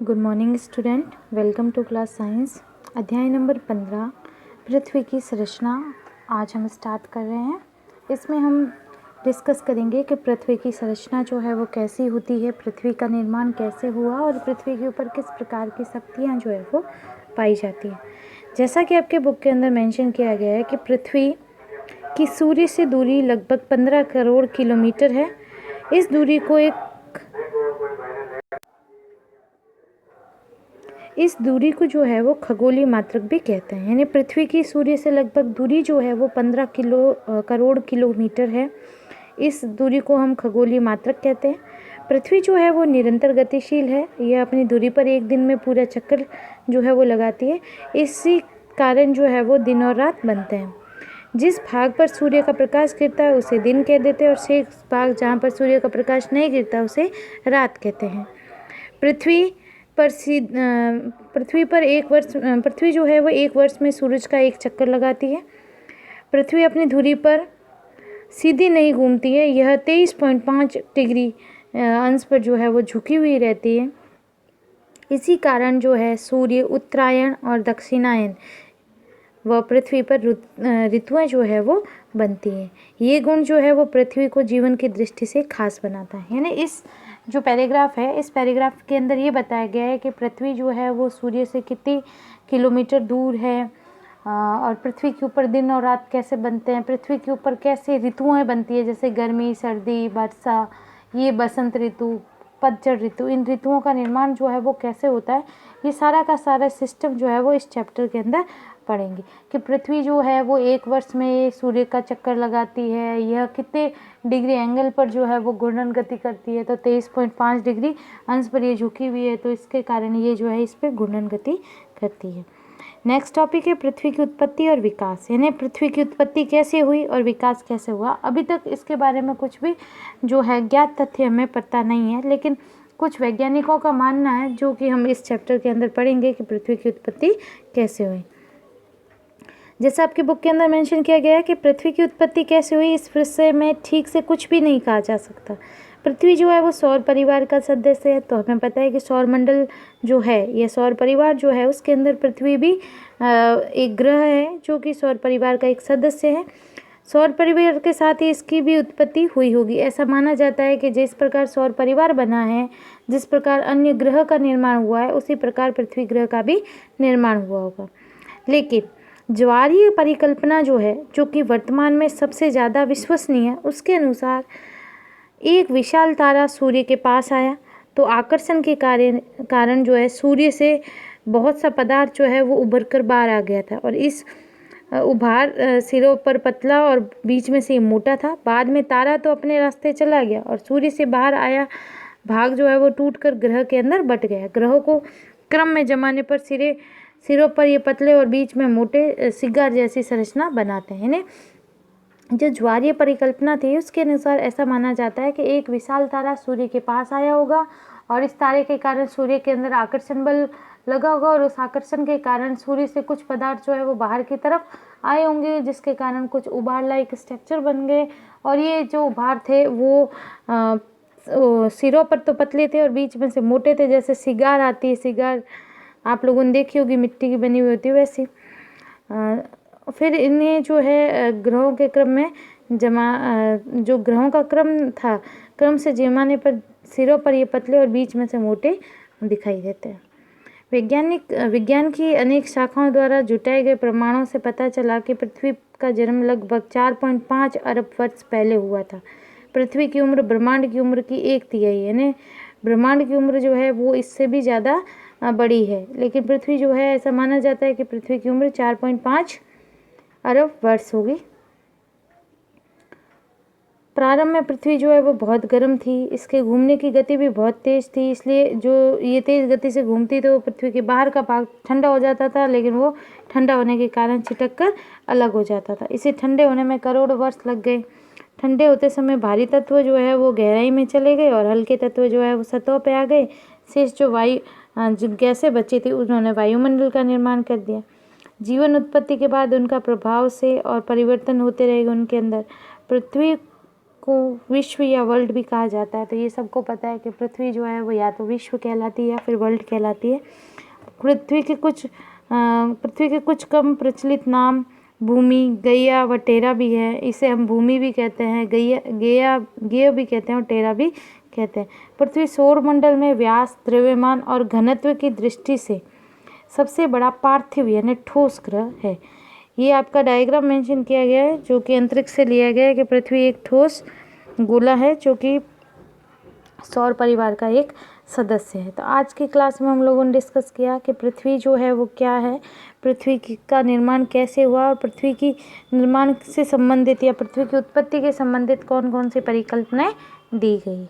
Good morning student, welcome to class science. अध्याय number 15 पृथ्वी की संरचना आज हम स्टार्ट कर रहे हैं। इसमें हम डिस्कस करेंगे कि पृथ्वी की संरचना जो है वो कैसी होती है, पृथ्वी का निर्माण कैसे हुआ और पृथ्वी के ऊपर किस प्रकार की शक्तियाँ जो है वो पाई जाती हैं। जैसा कि आपके बुक के अंदर मेंशन किया गया है कि पृथ्वी की सूर्य से दूरी लगभग 15 करोड़ किलोमीटर है। इस दूरी को जो है वो खगोलीय मात्रक भी कहते हैं। यानी पृथ्वी की सूर्य से लगभग दूरी जो है वो 15 करोड़ किलोमीटर है। इस दूरी को हम खगोलीय मात्रक कहते हैं। पृथ्वी जो है वो निरंतर गतिशील है। यह अपनी दूरी पर एक दिन में पूरा चक्कर जो है वो लगाती है। इसी कारण जो है वो दिन और रात बनते हैं। जिस भाग पर सूर्य का प्रकाश गिरता है उसे दिन कह देते हैं और शेष भाग जहाँ पर सूर्य का प्रकाश नहीं गिरता उसे रात कहते हैं। पृथ्वी जो है वो एक वर्ष में सूरज का एक चक्कर लगाती है। पृथ्वी अपनी धुरी पर सीधी नहीं घूमती है। यह 23.5 डिग्री अंश पर जो है वो झुकी हुई रहती है। इसी कारण जो है सूर्य उत्तरायण और दक्षिणायन व पृथ्वी पर ऋतुएं जो है वो बनती हैं। ये गुण जो है वो पृथ्वी को जीवन की दृष्टि से खास बनाता है। यानी इस जो पैराग्राफ है, इस पैराग्राफ के अंदर ये बताया गया है कि पृथ्वी जो है वो सूर्य से कितनी किलोमीटर दूर है और पृथ्वी के ऊपर दिन और रात कैसे बनते हैं, पृथ्वी के ऊपर कैसे ऋतुएं बनती है, जैसे गर्मी, सर्दी, वर्षा, ये बसंत ऋतु, पतझड़ ऋतु, इन ऋतुओं का निर्माण जो है वो कैसे होता है। ये सारा का सारा सिस्टम जो है वो इस चैप्टर के अंदर पढ़ेंगे कि पृथ्वी जो है वो एक वर्ष में सूर्य का चक्कर लगाती है। यह कितने डिग्री एंगल पर जो है वो घूर्णन गति करती है, तो 23.5 डिग्री अंश पर ये झुकी हुई है, तो इसके कारण ये जो है इस पर घूर्णन गति करती है। नेक्स्ट टॉपिक है पृथ्वी की उत्पत्ति और विकास। यानी पृथ्वी की उत्पत्ति कैसे हुई और विकास कैसे हुआ। अभी तक इसके बारे में कुछ भी जो है ज्ञात तथ्य हमें पता नहीं है, लेकिन कुछ वैज्ञानिकों का मानना है जो कि हम इस चैप्टर के अंदर पढ़ेंगे कि पृथ्वी की उत्पत्ति कैसे हुई। जैसा आपके बुक के अंदर मेंशन किया गया है कि पृथ्वी की उत्पत्ति कैसे हुई, इस विषय में ठीक से कुछ भी नहीं कहा जा सकता। पृथ्वी जो है वो सौर परिवार का सदस्य है, तो हमें पता है कि सौर मंडल जो है, यह सौर परिवार जो है उसके अंदर पृथ्वी भी एक ग्रह है जो कि सौर परिवार का एक सदस्य है। सौर परिवार के साथ ही इसकी भी उत्पत्ति हुई होगी। ऐसा माना जाता है कि जिस प्रकार सौर परिवार बना है, जिस प्रकार अन्य ग्रह का निर्माण हुआ है, उसी प्रकार पृथ्वी ग्रह का भी निर्माण हुआ होगा। लेकिन ज्वारीय परिकल्पना जो है, जो कि वर्तमान में सबसे ज़्यादा विश्वसनीय है, उसके अनुसार एक विशाल तारा सूर्य के पास आया, तो आकर्षण के कारण जो है सूर्य से बहुत सा पदार्थ जो है वो उभर कर बाहर आ गया था और इस उभार सिरों पर पतला और बीच में से मोटा था। बाद में तारा तो अपने रास्ते चला गया और सूर्य से बाहर आया भाग जो है वो टूटकर ग्रह के अंदर बट गया। ग्रहों को क्रम में जमाने पर सिरों पर ये पतले और बीच में मोटे सिगार जैसी संरचना बनाते हैं। यानी जो ज्वारीय परिकल्पना थी उसके अनुसार ऐसा माना जाता है कि एक विशाल तारा सूर्य के पास आया होगा और इस तारे के कारण सूर्य के अंदर आकर्षण बल लगा होगा और उस आकर्षण के कारण सूर्य से कुछ पदार्थ जो है वो बाहर की तरफ आए होंगे, जिसके कारण कुछ उभार लाइक स्ट्रक्चर बन गए। और ये जो उभार थे वो सिरों पर तो पतले थे और बीच में से मोटे थे, जैसे सिगार आती है, सिगार आप लोगों ने देखी होगी, मिट्टी की बनी हुई होती है वैसी। फिर इन्हें जो है ग्रहों के क्रम में जो ग्रहों का क्रम था, क्रम से जमाने पर सिरों पर ये पतले और बीच में से मोटे दिखाई देते हैं। विज्ञान की अनेक शाखाओं द्वारा जुटाए गए प्रमाणों से पता चला कि पृथ्वी का जन्म लगभग 4.5 अरब वर्ष पहले हुआ था। पृथ्वी की उम्र ब्रह्मांड की उम्र की 1/3 यानी ब्रह्मांड की उम्र जो है वो इससे भी ज़्यादा बड़ी है, लेकिन पृथ्वी जो है ऐसा माना जाता है कि पृथ्वी की उम्र 4.5 अरब वर्ष होगी। प्रारंभ में पृथ्वी जो है वो बहुत गर्म थी, इसके घूमने की गति भी बहुत तेज़ थी, इसलिए जो ये तेज़ गति से घूमती तो पृथ्वी के बाहर का भाग ठंडा हो जाता था, लेकिन वो ठंडा होने के कारण छिटक कर अलग हो जाता था। इसे ठंडे होने में करोड़ों वर्ष लग गए। ठंडे होते समय भारी तत्व जो है वो गहराई में चले गए और हल्के तत्व जो है वो सतह पर आ गए। शेष जो गैसें बची थी उन्होंने वायुमंडल का निर्माण कर दिया। जीवन उत्पत्ति के बाद उनका प्रभाव से और परिवर्तन होते रहेगा उनके अंदर। पृथ्वी को विश्व या वर्ल्ड भी कहा जाता है। तो ये सबको पता है कि पृथ्वी जो है वो या तो विश्व कहलाती है या फिर वर्ल्ड कहलाती है। पृथ्वी के कुछ कम प्रचलित नाम भूमि, गैया व टेरा भी है। इसे हम भूमि भी कहते हैं, गेय भी कहते हैं और टेरा भी कहते हैं। पृथ्वी सौरमंडल में व्यास, द्रव्यमान और घनत्व की दृष्टि से सबसे बड़ा पार्थिव यानी ठोस ग्रह है। ये आपका डायग्राम मेंशन किया गया है जो कि अंतरिक्ष से लिया गया है कि पृथ्वी एक ठोस गोला है जो कि सौर परिवार का एक सदस्य है। तो आज की क्लास में हम लोगों ने डिस्कस किया कि पृथ्वी जो है वो क्या है, का निर्माण कैसे हुआ और पृथ्वी की निर्माण से संबंधित या पृथ्वी की उत्पत्ति के संबंधित कौन कौन सी परिकल्पनाएं दी गई।